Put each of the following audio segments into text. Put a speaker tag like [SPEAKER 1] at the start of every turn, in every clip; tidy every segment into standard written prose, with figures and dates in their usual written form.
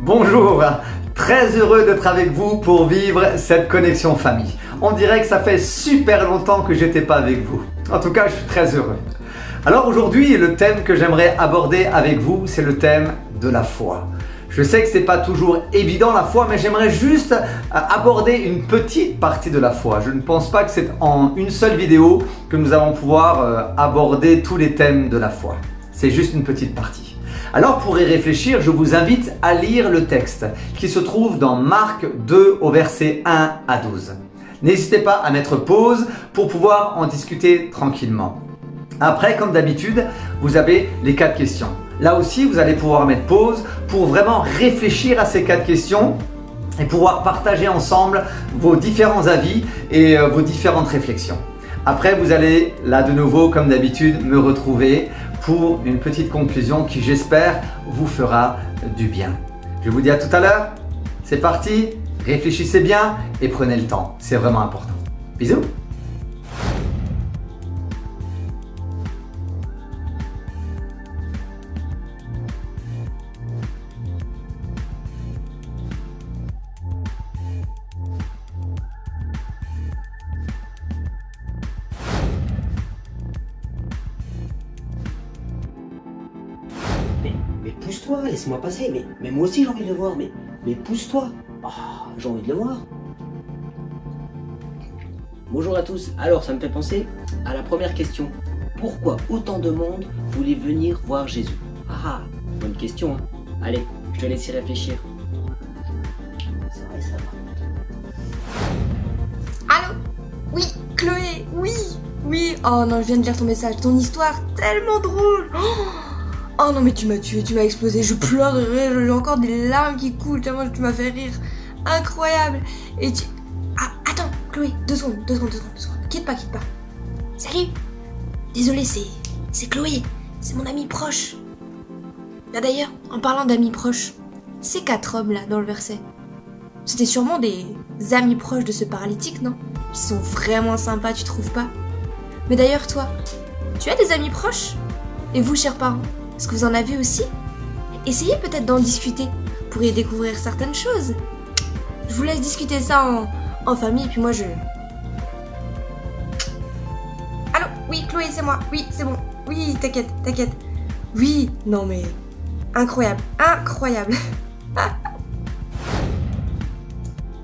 [SPEAKER 1] Bonjour, très heureux d'être avec vous pour vivre cette connexion famille. On dirait que ça fait super longtemps que j'étais pas avec vous. En tout cas, je suis très heureux. Alors aujourd'hui, le thème que j'aimerais aborder avec vous, c'est le thème de la foi. Je sais que c'est pas toujours évident la foi, mais j'aimerais juste aborder une petite partie de la foi. Je ne pense pas que c'est en une seule vidéo que nous allons pouvoir aborder tous les thèmes de la foi. C'est juste une petite partie. Alors pour y réfléchir, je vous invite à lire le texte qui se trouve dans Marc 2 au verset 1 à 12. N'hésitez pas à mettre pause pour pouvoir en discuter tranquillement. Après, comme d'habitude, vous avez les 4 questions. Là aussi, vous allez pouvoir mettre pause pour vraiment réfléchir à ces 4 questions et pouvoir partager ensemble vos différents avis et vos différentes réflexions. Après, vous allez là de nouveau, comme d'habitude, me retrouver pour une petite conclusion qui, j'espère, vous fera du bien. Je vous dis à tout à l'heure. C'est parti, réfléchissez bien et prenez le temps. C'est vraiment important. Bisous.
[SPEAKER 2] Mais pousse-toi, laisse-moi passer. Mais moi aussi j'ai envie de le voir. Mais pousse-toi. Oh, j'ai envie de le voir. Bonjour à tous. Alors ça me fait penser à la première question. Pourquoi autant de monde voulait venir voir Jésus? Ah, bonne question, hein. Allez, je te laisse y réfléchir. C'est vrai ça.
[SPEAKER 3] Allô? Oui, Chloé, oui, oui. Oh non, je viens de lire ton message. Ton histoire, tellement drôle. Oh non, mais tu m'as tué, tu m'as explosé. Je pleurerai, j'ai encore des larmes qui coulent tellement tu m'as fait rire. Incroyable. Et tu... Ah, attends, Chloé, deux secondes. Quitte pas. Salut. Désolée, c'est Chloé. C'est mon amie proche. Ah, d'ailleurs, en parlant d'amis proches, ces 4 hommes là dans le verset, c'était sûrement des amis proches de ce paralytique, non? Ils sont vraiment sympas, tu trouves pas? Mais d'ailleurs, toi, tu as des amis proches? Et vous, chers parents, est-ce que vous en avez aussi? Essayez peut-être d'en discuter pour y découvrir certaines choses. Je vous laisse discuter ça en famille, et puis moi je... Allô? Oui, Chloé, c'est moi. Oui, c'est bon. Oui, t'inquiète. Oui, non mais... Incroyable.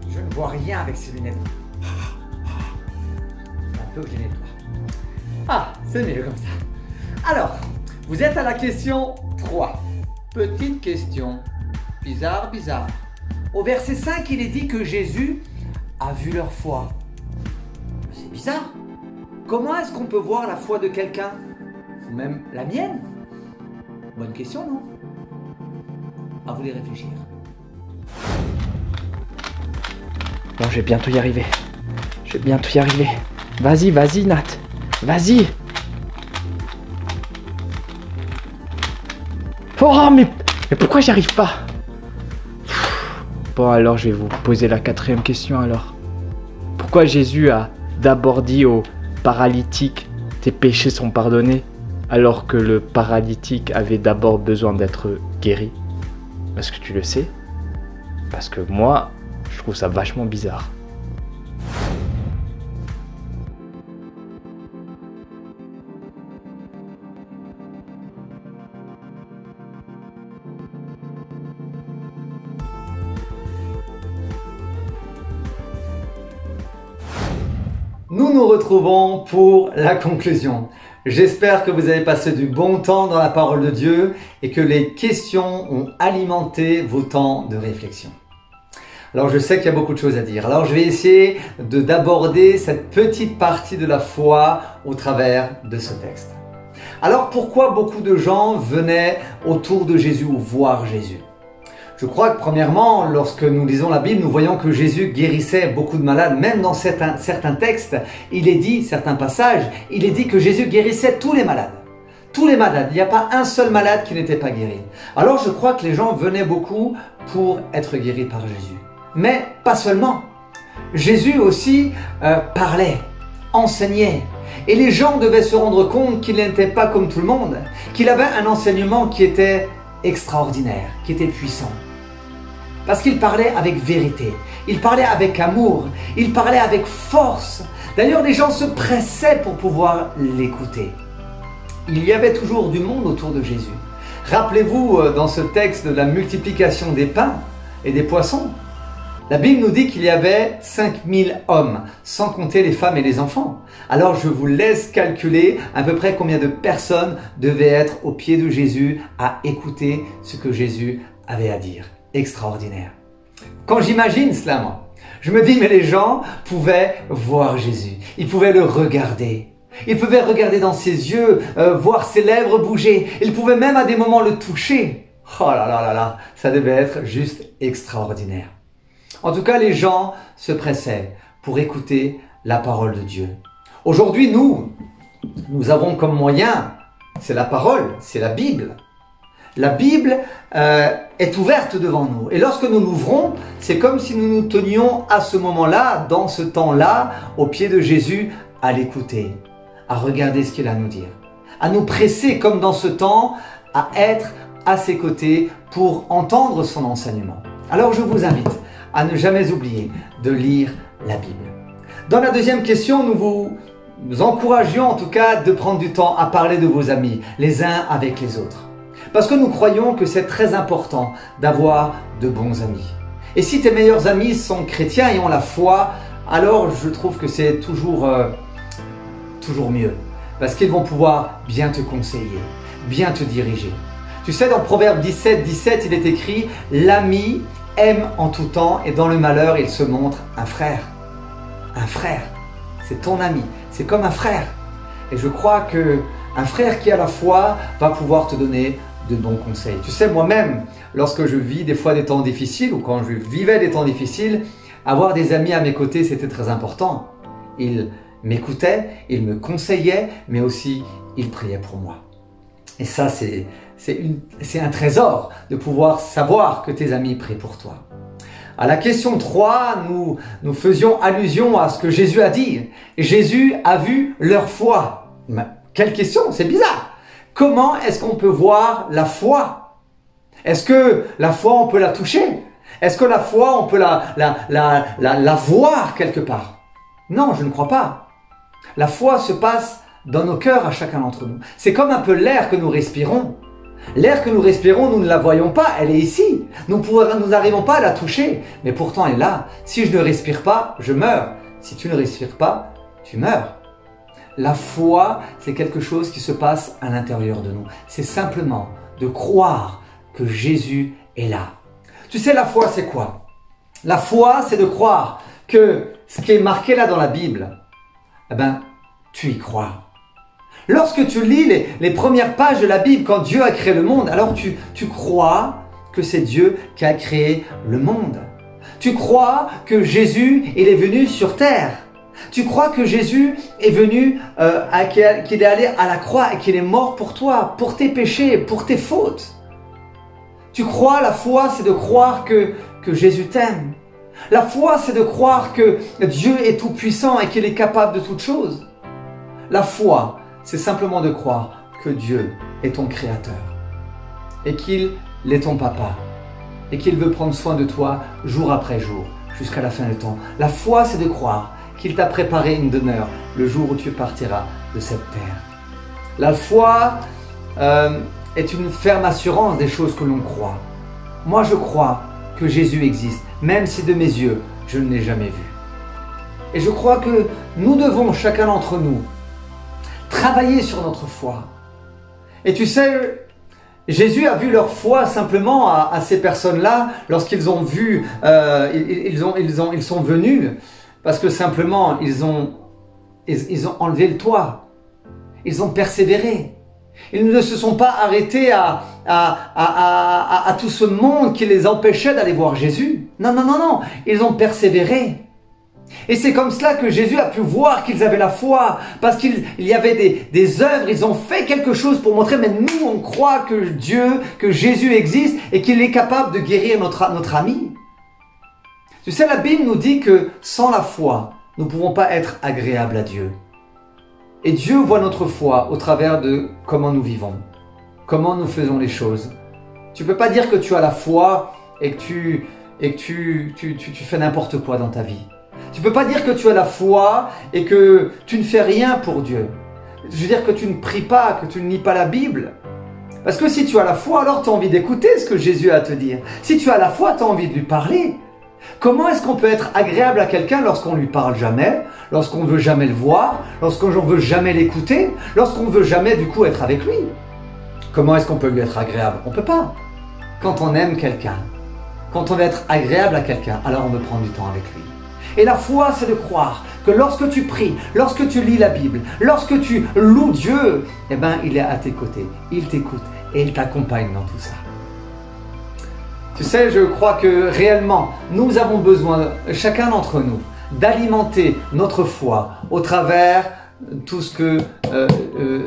[SPEAKER 1] Je ne vois rien avec ces lunettes. Un peu gêné de toi. Ah, c'est mieux comme ça. Alors, vous êtes à la question 3. Petite question. Bizarre. Au verset 5, il est dit que Jésus a vu leur foi. C'est bizarre. Comment est-ce qu'on peut voir la foi de quelqu'un? Ou même la mienne? Bonne question, non? À vous les réfléchir.
[SPEAKER 4] Bon, je vais bientôt y arriver. Vas-y, Nat. Vas-y. Oh, mais pourquoi j'y arrive pas? Bon, alors je vais vous poser la 4e question alors. Pourquoi Jésus a d'abord dit au paralytique « Tes péchés sont pardonnés » alors que le paralytique avait d'abord besoin d'être guéri? Est-ce que tu le sais? Parce que moi, je trouve ça vachement bizarre.
[SPEAKER 1] Nous nous retrouvons pour la conclusion. J'espère que vous avez passé du bon temps dans la parole de Dieu et que les questions ont alimenté vos temps de réflexion. Alors je sais qu'il y a beaucoup de choses à dire. Alors je vais essayer d'aborder cette petite partie de la foi au travers de ce texte. Alors pourquoi beaucoup de gens venaient autour de Jésus ou voir Jésus? Je crois que premièrement, lorsque nous lisons la Bible, nous voyons que Jésus guérissait beaucoup de malades. Même dans certains textes, il est dit, certains passages, il est dit que Jésus guérissait tous les malades. Tous les malades. Il n'y a pas un seul malade qui n'était pas guéri. Alors je crois que les gens venaient beaucoup pour être guéris par Jésus. Mais pas seulement. Jésus aussi parlait, enseignait. Et les gens devaient se rendre compte qu'il n'était pas comme tout le monde, qu'il avait un enseignement qui était extraordinaire, qui était puissant. Parce qu'il parlait avec vérité, il parlait avec amour, il parlait avec force. D'ailleurs, les gens se pressaient pour pouvoir l'écouter. Il y avait toujours du monde autour de Jésus. Rappelez-vous dans ce texte de la multiplication des pains et des poissons. La Bible nous dit qu'il y avait 5000 hommes, sans compter les femmes et les enfants. Alors je vous laisse calculer à peu près combien de personnes devaient être au pied de Jésus à écouter ce que Jésus avait à dire. Extraordinaire. Quand j'imagine cela, moi, je me dis, mais les gens pouvaient voir Jésus. Ils pouvaient le regarder. Ils pouvaient regarder dans ses yeux, voir ses lèvres bouger. Ils pouvaient même à des moments le toucher. Oh là là là là, ça devait être juste extraordinaire. En tout cas, les gens se pressaient pour écouter la parole de Dieu. Aujourd'hui, nous avons comme moyen, c'est la parole, c'est la Bible. La Bible est ouverte devant nous. Et lorsque nous l'ouvrons, c'est comme si nous nous tenions à ce moment-là, dans ce temps-là, au pied de Jésus, à l'écouter, à regarder ce qu'il a à nous dire, à nous presser comme dans ce temps, à être à ses côtés pour entendre son enseignement. Alors je vous invite à ne jamais oublier de lire la Bible. Dans la deuxième question, nous vous encourageons en tout cas de prendre du temps à parler de vos amis, les uns avec les autres. Parce que nous croyons que c'est très important d'avoir de bons amis. Et si tes meilleurs amis sont chrétiens et ont la foi, alors je trouve que c'est toujours mieux. Parce qu'ils vont pouvoir bien te conseiller, bien te diriger. Tu sais, dans Proverbe 17, 17, il est écrit « L'ami aime en tout temps et dans le malheur, il se montre un frère. » Un frère, c'est ton ami, c'est comme un frère. Et je crois qu'un frère qui a la foi va pouvoir te donner de bons conseils. Tu sais, moi-même, lorsque je vis des fois des temps difficiles ou quand je vivais des temps difficiles, avoir des amis à mes côtés, c'était très important. Ils m'écoutaient, ils me conseillaient, mais aussi ils priaient pour moi. Et ça, c'est un trésor de pouvoir savoir que tes amis prient pour toi. À la question 3, nous faisions allusion à ce que Jésus a dit. Jésus a vu leur foi. Mais quelle question, c'est bizarre. Comment est-ce qu'on peut voir la foi? Est-ce que la foi, on peut la toucher? Est-ce que la foi, on peut la voir quelque part? Non, je ne crois pas. La foi se passe dans nos cœurs à chacun d'entre nous. C'est comme un peu l'air que nous respirons. L'air que nous respirons, nous ne la voyons pas, elle est ici. Nous n'arrivons pas à la toucher, mais pourtant elle est là. Si je ne respire pas, je meurs. Si tu ne respires pas, tu meurs. La foi, c'est quelque chose qui se passe à l'intérieur de nous. C'est simplement de croire que Jésus est là. Tu sais, la foi, c'est quoi? La foi, c'est de croire que ce qui est marqué là dans la Bible, eh ben, tu y crois. Lorsque tu lis les premières pages de la Bible, quand Dieu a créé le monde, alors tu crois que c'est Dieu qui a créé le monde. Tu crois que Jésus, il est venu sur terre. Tu crois que Jésus est venu, qu'il est allé à la croix et qu'il est mort pour toi, pour tes péchés, pour tes fautes. Tu crois, la foi, c'est de croire que Jésus t'aime. La foi, c'est de croire que Dieu est tout puissant et qu'il est capable de toutes choses. La foi, c'est simplement de croire que Dieu est ton créateur et qu'il est ton papa et qu'il veut prendre soin de toi jour après jour jusqu'à la fin du temps. La foi, c'est de croire qu'il t'a préparé une demeure le jour où tu partiras de cette terre. La foi est une ferme assurance des choses que l'on croit. Moi, je crois que Jésus existe, même si de mes yeux, je ne l'ai jamais vu. Et je crois que nous devons, chacun d'entre nous, travailler sur notre foi. Et tu sais, Jésus a vu leur foi simplement à ces personnes-là lorsqu'ils ont vu, ils sont venus parce que simplement ils ont enlevé le toit. Ils ont persévéré. Ils ne se sont pas arrêtés à tout ce monde qui les empêchait d'aller voir Jésus. Non, non, non, non. Ils ont persévéré. Et c'est comme cela que Jésus a pu voir qu'ils avaient la foi, parce qu'il y avait des œuvres, ils ont fait quelque chose pour montrer, mais nous on croit que que Jésus existe et qu'il est capable de guérir notre ami. Tu sais, la Bible nous dit que sans la foi, nous ne pouvons pas être agréables à Dieu. Et Dieu voit notre foi au travers de comment nous vivons, comment nous faisons les choses. Tu ne peux pas dire que tu as la foi et que et que tu fais n'importe quoi dans ta vie. Tu ne peux pas dire que tu as la foi et que tu ne fais rien pour Dieu. Je veux dire que tu ne pries pas, que tu ne lis pas la Bible. Parce que si tu as la foi, alors tu as envie d'écouter ce que Jésus a à te dire. Si tu as la foi, tu as envie de lui parler. Comment est-ce qu'on peut être agréable à quelqu'un lorsqu'on ne lui parle jamais, lorsqu'on ne veut jamais le voir, lorsqu'on ne veut jamais l'écouter, lorsqu'on ne veut jamais du coup être avec lui? Comment est-ce qu'on peut lui être agréable? On ne peut pas. Quand on aime quelqu'un, quand on veut être agréable à quelqu'un, alors on veut prendre du temps avec lui. Et la foi, c'est de croire que lorsque tu pries, lorsque tu lis la Bible, lorsque tu loues Dieu, eh bien, il est à tes côtés, il t'écoute et il t'accompagne dans tout ça. Tu sais, je crois que réellement, nous avons besoin, chacun d'entre nous, d'alimenter notre foi au travers de tout ce que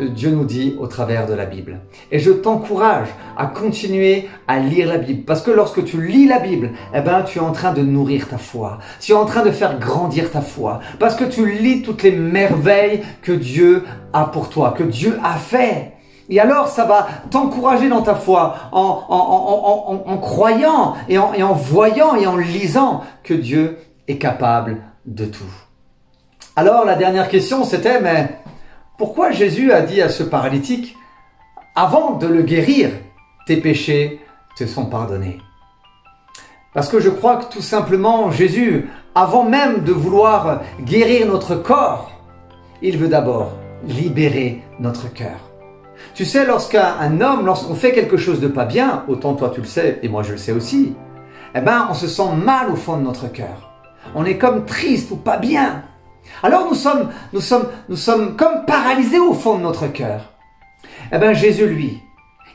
[SPEAKER 1] Dieu nous dit au travers de la Bible. Et je t'encourage à continuer à lire la Bible. Parce que lorsque tu lis la Bible, eh ben, tu es en train de nourrir ta foi. Tu es en train de faire grandir ta foi. Parce que tu lis toutes les merveilles que Dieu a pour toi, que Dieu a fait. Et alors, ça va t'encourager dans ta foi en croyant et en voyant et en lisant que Dieu est capable de tout. Alors, la dernière question, c'était, mais pourquoi Jésus a dit à ce paralytique, avant de le guérir, tes péchés te sont pardonnés? Parce que je crois que tout simplement, Jésus, avant même de vouloir guérir notre corps, il veut d'abord libérer notre cœur. Tu sais, lorsqu'un homme, lorsqu'on fait quelque chose de pas bien, autant toi tu le sais et moi je le sais aussi, eh ben on se sent mal au fond de notre cœur. On est comme triste ou pas bien. Alors nous sommes comme paralysés au fond de notre cœur. Eh bien Jésus, lui,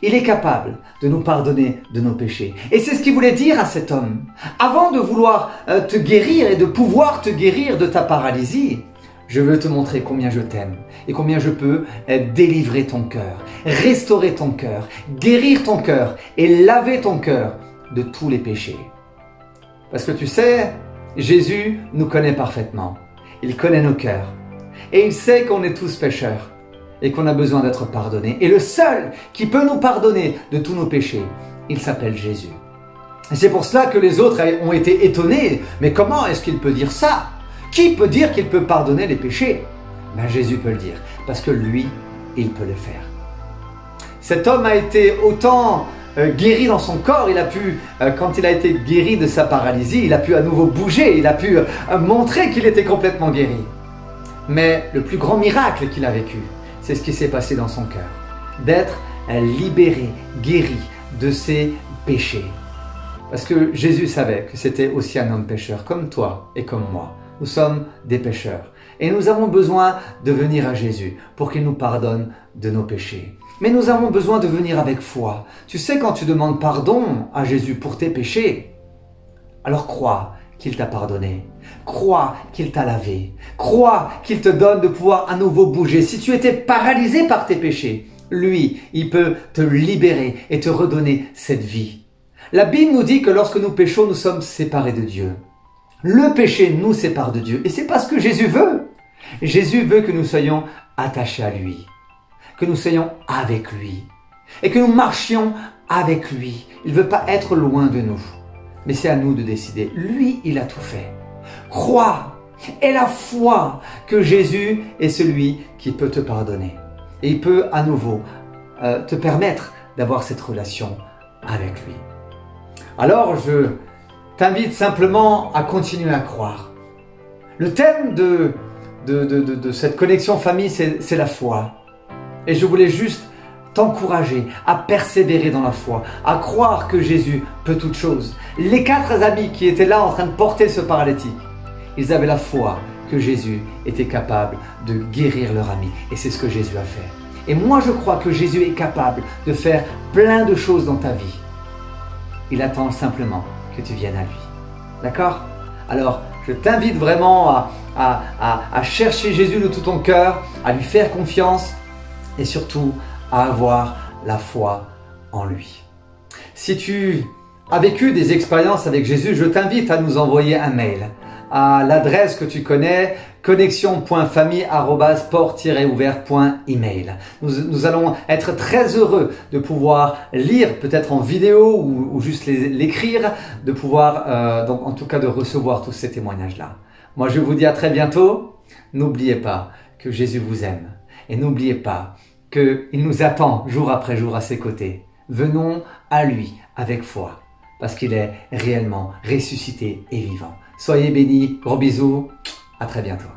[SPEAKER 1] il est capable de nous pardonner de nos péchés. Et c'est ce qu'il voulait dire à cet homme. Avant de vouloir te guérir et de pouvoir te guérir de ta paralysie, je veux te montrer combien je t'aime et combien je peux délivrer ton cœur, restaurer ton cœur, guérir ton cœur et laver ton cœur de tous les péchés. Parce que tu sais, Jésus nous connaît parfaitement. Il connaît nos cœurs et il sait qu'on est tous pécheurs et qu'on a besoin d'être pardonnés. Et le seul qui peut nous pardonner de tous nos péchés, il s'appelle Jésus. Et c'est pour cela que les autres ont été étonnés. Mais comment est-ce qu'il peut dire ça? Qui peut dire qu'il peut pardonner les péchés? Ben Jésus peut le dire, parce que lui, il peut le faire. Cet homme a été autant guéri dans son corps, il a pu, quand il a été guéri de sa paralysie, il a pu à nouveau bouger, il a pu montrer qu'il était complètement guéri. Mais le plus grand miracle qu'il a vécu, c'est ce qui s'est passé dans son cœur. D'être libéré, guéri de ses péchés. Parce que Jésus savait que c'était aussi un homme pécheur, comme toi et comme moi. Nous sommes des pécheurs et nous avons besoin de venir à Jésus pour qu'il nous pardonne de nos péchés. Mais nous avons besoin de venir avec foi. Tu sais, quand tu demandes pardon à Jésus pour tes péchés, alors crois qu'il t'a pardonné. Crois qu'il t'a lavé. Crois qu'il te donne de pouvoir à nouveau bouger. Si tu étais paralysé par tes péchés, lui, il peut te libérer et te redonner cette vie. La Bible nous dit que lorsque nous péchons, nous sommes séparés de Dieu. Le péché nous sépare de Dieu et c'est pas ce que Jésus veut. Jésus veut que nous soyons attachés à lui, que nous soyons avec lui et que nous marchions avec lui. Il ne veut pas être loin de nous, mais c'est à nous de décider. Lui, il a tout fait. Crois, aie la foi que Jésus est celui qui peut te pardonner et il peut à nouveau te permettre d'avoir cette relation avec lui. Alors, je t'invite simplement à continuer à croire. Le thème de cette connexion famille, c'est la foi. Et je voulais juste t'encourager à persévérer dans la foi, à croire que Jésus peut toutes choses. Les 4 amis qui étaient là en train de porter ce paralytique, ils avaient la foi que Jésus était capable de guérir leur ami. Et c'est ce que Jésus a fait. Et moi, je crois que Jésus est capable de faire plein de choses dans ta vie. Il attend simplement que tu viennes à lui. D'accord? Alors, je t'invite vraiment à chercher Jésus de tout ton cœur, à lui faire confiance et surtout à avoir la foi en lui. Si tu as vécu des expériences avec Jésus, je t'invite à nous envoyer un mail à l'adresse que tu connais, connexion.famille@port-ouvert.email. Nous allons être très heureux de pouvoir lire, peut-être en vidéo ou juste l'écrire, de pouvoir, donc en tout cas de recevoir tous ces témoignages-là. Moi, je vous dis à très bientôt. N'oubliez pas que Jésus vous aime. Et n'oubliez pas qu'il nous attend jour après jour à ses côtés. Venons à lui avec foi, parce qu'il est réellement ressuscité et vivant. Soyez bénis, gros bisous, à très bientôt.